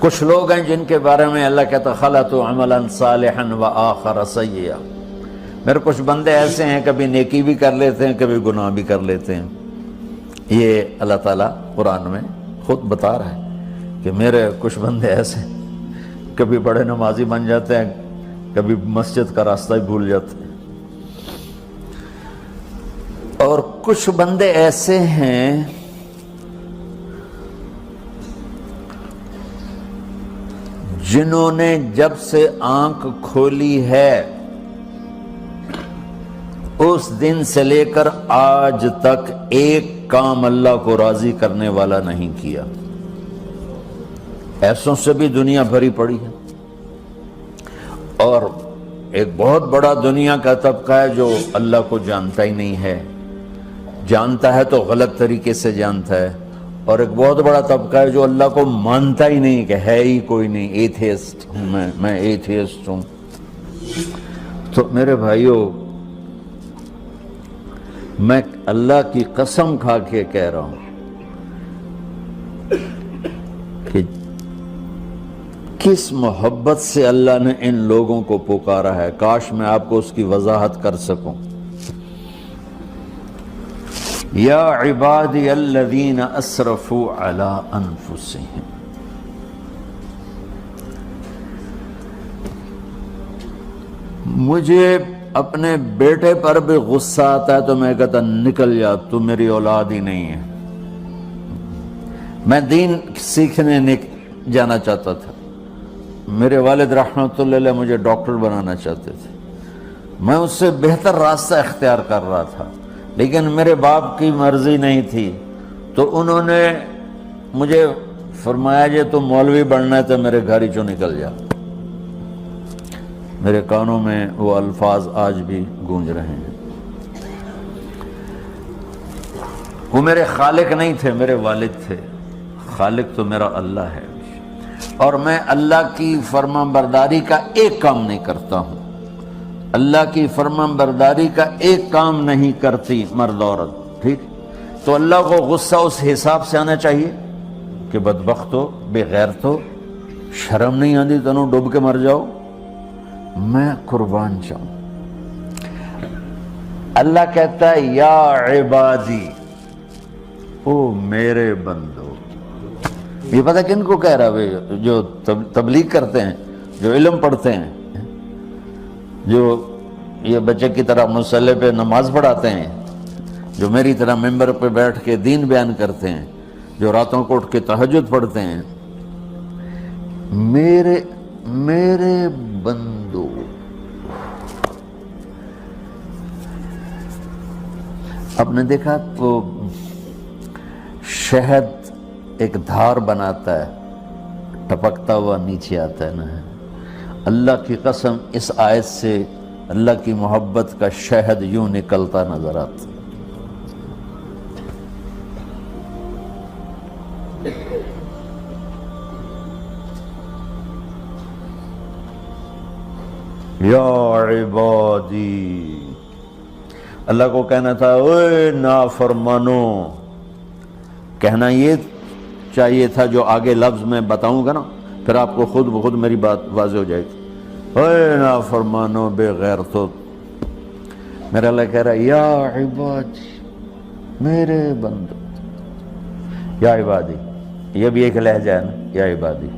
کچھ لوگ ہیں جن کے بارے میں اللہ کہتا خلطوا عملا صالحا وآخر سیئا، میرے کچھ بندے ایسے ہیں کبھی نیکی بھی کر لیتے ہیں کبھی گناہ بھی کر لیتے ہیں۔ یہ اللہ تعالیٰ قرآن میں خود بتا رہا ہے کہ میرے کچھ بندے ایسے ہیں، کبھی بڑے نمازی بن جاتے ہیں کبھی مسجد کا راستہ ہی بھول جاتے ہیں، اور کچھ بندے ایسے ہیں جنہوں نے جب سے آنکھ کھولی ہے اس دن سے لے کر آج تک ایک کام اللہ کو راضی کرنے والا نہیں کیا۔ ایسوں سے بھی دنیا بھری پڑی ہے، اور ایک بہت بڑا دنیا کا طبقہ ہے جو اللہ کو جانتا ہی نہیں ہے، جانتا ہے تو غلط طریقے سے جانتا ہے، اور ایک بہت بڑا طبقہ ہے جو اللہ کو مانتا ہی نہیں کہ ہے ہی کوئی نہیں، ایتھیسٹ ہوں میں ایتھیسٹ ہوں۔ تو میرے بھائیوں، میں اللہ کی قسم کھا کے کہہ رہا ہوں کہ کس محبت سے اللہ نے ان لوگوں کو پکارا ہے، کاش میں آپ کو اس کی وضاحت کر سکوں۔ یا عبادی الذین اسرفوا علی انفسہم، مجھے اپنے بیٹے پر بھی غصہ آتا ہے تو میں کہتا نکل جا، تو میری اولاد ہی نہیں ہے۔ میں دین سیکھنے جانا چاہتا تھا، میرے والد رحمۃ اللہ علیہ مجھے ڈاکٹر بنانا چاہتے تھے، میں اس سے بہتر راستہ اختیار کر رہا تھا، لیکن میرے باپ کی مرضی نہیں تھی، تو انہوں نے مجھے فرمایا جی تو مولوی بننا ہے تو میرے گھر ہی چوں نکل جا۔ میرے کانوں میں وہ الفاظ آج بھی گونج رہے ہیں۔ وہ میرے خالق نہیں تھے، میرے والد تھے، خالق تو میرا اللہ ہے، اور میں اللہ کی فرمان برداری کا ایک کام نہیں کرتا ہوں، اللہ کی فرمان برداری کا ایک کام نہیں کرتی مرد عورت، ٹھیک؟ تو اللہ کو غصہ اس حساب سے آنا چاہیے کہ بدبخت ہو، بے غیرت ہو، شرم نہیں آتی تنوں ڈوب کے مر جاؤ۔ میں قربان جاؤں، اللہ کہتا ہے یا عبادی، او میرے بندو۔ یہ پتہ کن کو کہہ رہا ہے؟ جو تبلیغ کرتے ہیں، جو علم پڑھتے ہیں، جو یہ بچے کی طرح مصلی پہ نماز پڑھاتے ہیں، جو میری طرح ممبر پہ بیٹھ کے دین بیان کرتے ہیں، جو راتوں کو اٹھ کے تہجد پڑھتے ہیں۔ میرے بندو، آپ نے دیکھا تو شہد ایک دھار بناتا ہے، ٹپکتا ہوا نیچے آتا ہے نا۔ اللہ کی قسم اس آیت سے اللہ کی محبت کا شہد یوں نکلتا نظر آتا۔ یا عبادی، اللہ کو کہنا تھا اوے نافرمانو، کہنا یہ چاہیے تھا جو آگے لفظ میں بتاؤں گا نا، پھر آپ کو خود بخود میری بات واضح ہو جائے گی۔ اوے نافرمانو، بے غیرتو، میرا اللہ کہہ رہا ہے یا عبادی، میرے بندو، یا عبادی، یہ بھی ایک لہجہ ہے نا، یا عبادی۔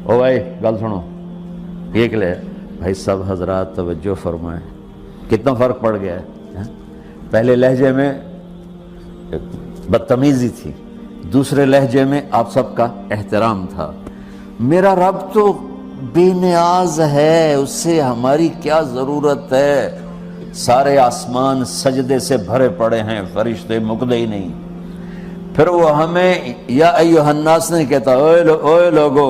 او بھائی گل سنو، یہ ایک لہجہ، بھائی سب حضرات توجہ فرمائیں، کتنا فرق پڑ گیا ہے۔ پہلے لہجے میں بدتمیزی تھی، دوسرے لہجے میں آپ سب کا احترام تھا۔ میرا رب تو بے نیاز ہے، اس سے ہماری کیا ضرورت ہے؟ سارے آسمان سجدے سے بھرے پڑے ہیں، فرشتے مکدے ہی نہیں۔ پھر وہ ہمیں یا ایھا الناس نہیں کہتا، اوے لوگو،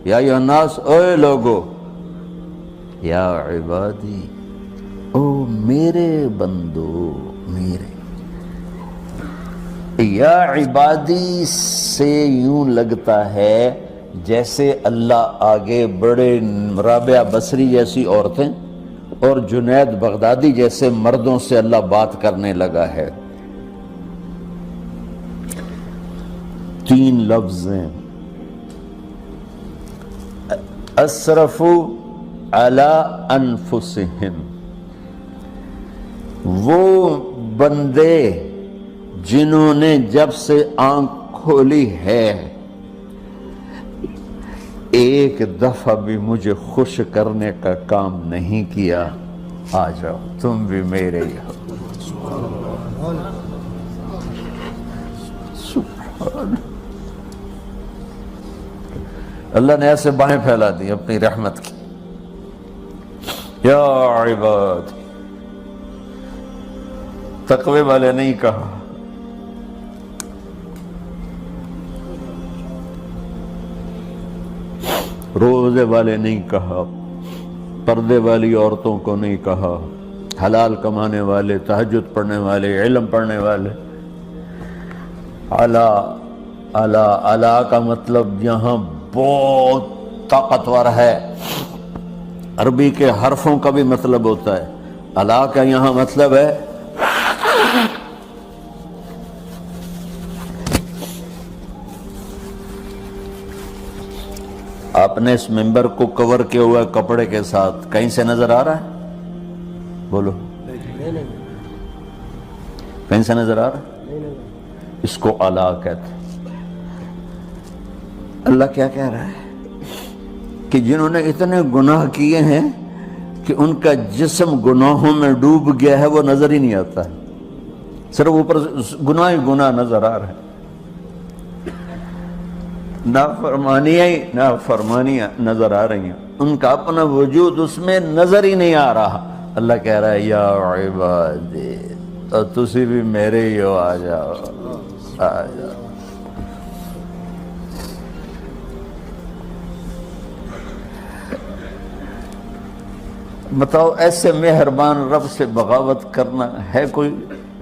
یا ایھا الناس، اوے لوگو، یا عبادی، او میرے بندو، میرے۔ یا عبادی سے یوں لگتا ہے جیسے اللہ آگے بڑے رابعہ بصری جیسی عورتیں اور جنید بغدادی جیسے مردوں سے اللہ بات کرنے لگا ہے۔ 3 لفظ ہیں، اسرفوا علی انفسہم، وہ بندے جنہوں نے جب سے آنکھ کھولی ہے ایک دفعہ بھی مجھے خوش کرنے کا کام نہیں کیا، آ جاؤ تم بھی میرے ہی ہو۔ سبحان اللہ نے ایسے باہیں پھیلا دی اپنی رحمت کی۔ یا عباد، تقوی والے نہیں کہا، روزے والے نہیں کہا، پردے والی عورتوں کو نہیں کہا، حلال کمانے والے، تہجد پڑھنے والے، علم پڑھنے والے۔ اعلیٰ اعلیٰ اعلیٰ کا مطلب یہاں بہت طاقتور ہے، عربی کے حرفوں کا بھی مطلب ہوتا ہے۔ اعلیٰ کا یہاں مطلب ہے آپ نے اس ممبر کو کور کیا ہوا ہے کپڑے کے ساتھ، کہیں سے نظر آ رہا ہے؟ بولو، کہیں سے نظر آ رہا ہے؟ اس کو اعلیٰ کہتے ہیں۔ اللہ کیا کہہ رہا ہے کہ جنہوں نے اتنے گناہ کیے ہیں کہ ان کا جسم گناہوں میں ڈوب گیا ہے، وہ نظر ہی نہیں آتا ہے، صرف اوپر گناہ ہی گناہ نظر آ رہا ہے، نافرمانیاں نظر آ رہی ہیں، ان کا اپنا وجود اس میں نظر ہی نہیں آ رہا۔ اللہ کہہ رہا ہے یا عبادی، اور تسی بھی میرے ہی ہو، آ جاؤ آ جاؤ۔ بتاؤ ایسے مہربان رب سے بغاوت کرنا ہے کوئی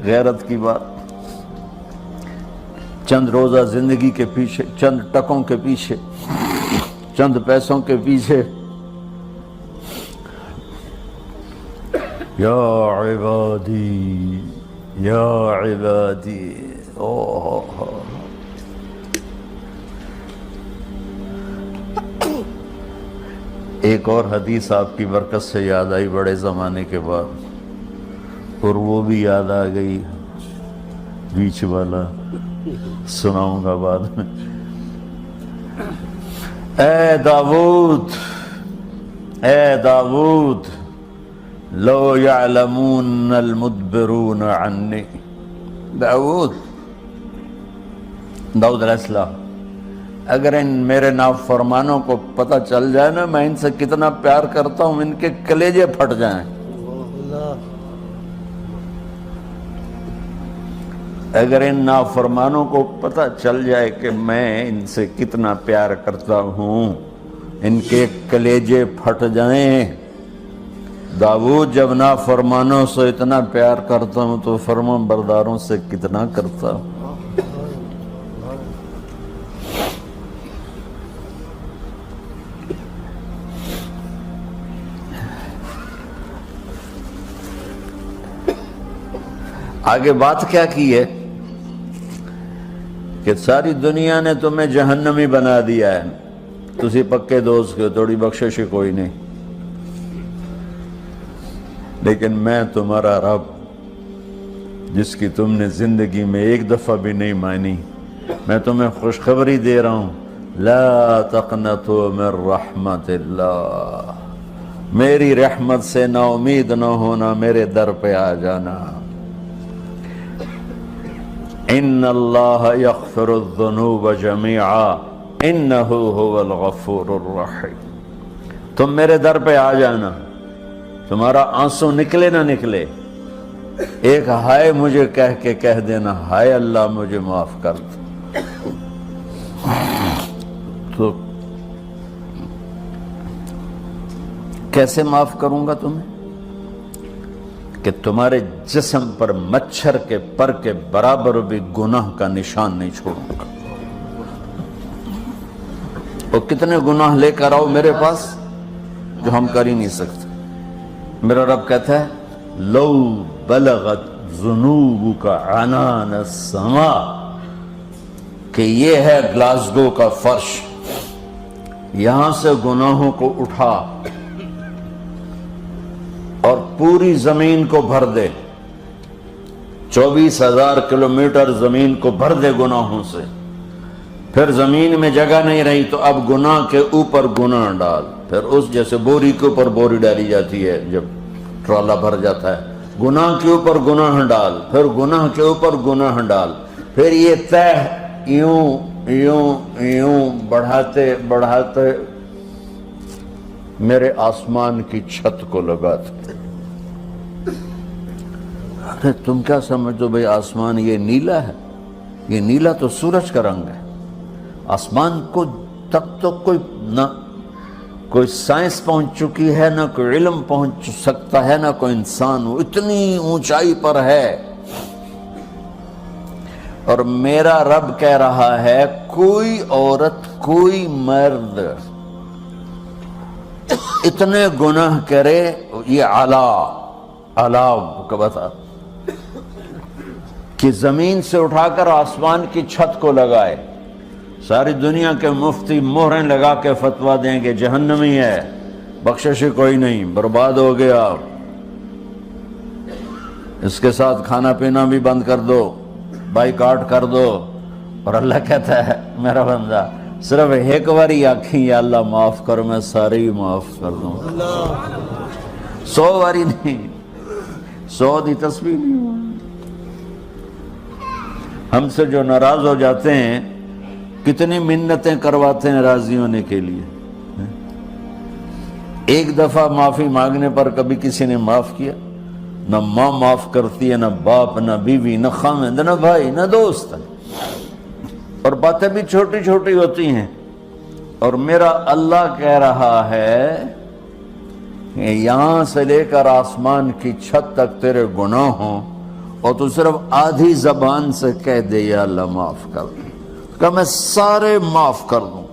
غیرت کی بات؟ چند روزہ زندگی کے پیچھے، چند ٹکوں کے پیچھے، چند پیسوں کے پیچھے، یا عبادی یا عبادی، ایک اور حدیث آپ کی برکت سے یاد آئی بڑے زمانے کے بعد، اور وہ بھی یاد آ گئی، بیچ والا سناؤں گا بعد میں۔ اے داؤد، اے داؤد، لو یعلمون المدبرون عنی، داؤد علیہ السلام، اگر ان میرے نافرمانوں کو پتہ چل جائے نا میں ان سے کتنا پیار کرتا ہوں، ان کے کلیجے پھٹ جائیں۔ اگر ان نافرمانوں کو پتہ چل جائے کہ میں ان سے کتنا پیار کرتا ہوں، ان کے کلیجے پھٹ جائیں۔ داؤد جب نافرمانوں سے اتنا پیار کرتا ہوں تو فرما برداروں سے کتنا کرتا ہوں۔ آگے بات کیا کی ہے کہ ساری دنیا نے تمہیں جہنمی بنا دیا ہے، تسی پکے دوست کے تھوڑی بخشش کوئی نہیں، لیکن میں تمہارا رب جس کی تم نے زندگی میں ایک دفعہ بھی نہیں مانی، میں تمہیں خوشخبری دے رہا ہوں، لا تقنطوا من رحمت اللہ، میری رحمت سے نا امید نہ ہونا، میرے در پہ آ جانا۔ ان اللہ یغفر الذنوب جميعا انہ هو الغفور الرحیم، تم میرے در پہ آ جانا، تمہارا آنسو نکلے نہ نکلے، ایک ہائے مجھے کہہ دینا، ہائے اللہ مجھے معاف کر دو، تو کیسے معاف کروں گا تمہیں کہ تمہارے جسم پر مچھر کے پر کے برابر بھی گناہ کا نشان نہیں چھوڑوں گا۔ اور کتنے گناہ لے کر آؤ میرے پاس جو ہم کر ہی نہیں سکتے۔ میرا رب کہتا ہے لو بلغت ذنوبک عنان السماء، کہ یہ ہے گلاسگو کا فرش، یہاں سے گناہوں کو اٹھا اور پوری زمین کو بھر دے، 24,000 کلومیٹر زمین کو بھر دے گناہوں سے، پھر زمین میں جگہ نہیں رہی تو اب گناہ کے اوپر گناہ ڈال، پھر اس جیسے بوری کے اوپر بوری ڈالی جاتی ہے جب ٹرالا بھر جاتا ہے، گناہ کے اوپر گناہ ڈال، پھر گناہ کے اوپر گناہ ڈال، پھر یہ تہ یوں یوں یوں بڑھاتے بڑھاتے میرے آسمان کی چھت کو لگاتے۔ ارے تم کیا سمجھو بھئی آسمان یہ نیلا ہے؟ یہ نیلا تو سورج کا رنگ ہے۔ آسمان کو تک تو کوئی سائنس پہنچ چکی ہے، نہ کوئی علم پہنچ سکتا ہے، نہ کوئی انسان، وہ اتنی اونچائی پر ہے۔ اور میرا رب کہہ رہا ہے کوئی عورت کوئی مرد اتنے گناہ کرے، یہ اعلیٰ کا بتا کہ زمین سے اٹھا کر آسمان کی چھت کو لگائے، ساری دنیا کے مفتی مہریں لگا کے فتویٰ دیں گے جہنمی ہے، بخشش کوئی نہیں، برباد ہو گیا، اس کے ساتھ کھانا پینا بھی بند کر دو، بائیکاٹ کر دو۔ اور اللہ کہتا ہے میرا بندہ صرف ایک باری آکھیں یا اللہ معاف کر، میں سارے ہی معاف کر دوں، 100 باری نہیں، 100 دی تسبیح نہیں۔ ہم سے جو ناراض ہو جاتے ہیں کتنی منتیں کرواتے ہیں راضی ہونے کے لیے، ایک دفعہ معافی مانگنے پر کبھی کسی نے معاف کیا؟ نہ ماں معاف کرتی ہے، نہ باپ، نہ بیوی، نہ خامند، نہ بھائی، نہ دوست، اور باتیں بھی چھوٹی چھوٹی ہوتی ہیں۔ اور میرا اللہ کہہ رہا ہے کہ یہاں سے لے کر آسمان کی چھت تک تیرے گناہ ہوں اور تو صرف آدھی زبان سے کہہ دے یا اللہ معاف کر دوں، کہ میں سارے معاف کر دوں۔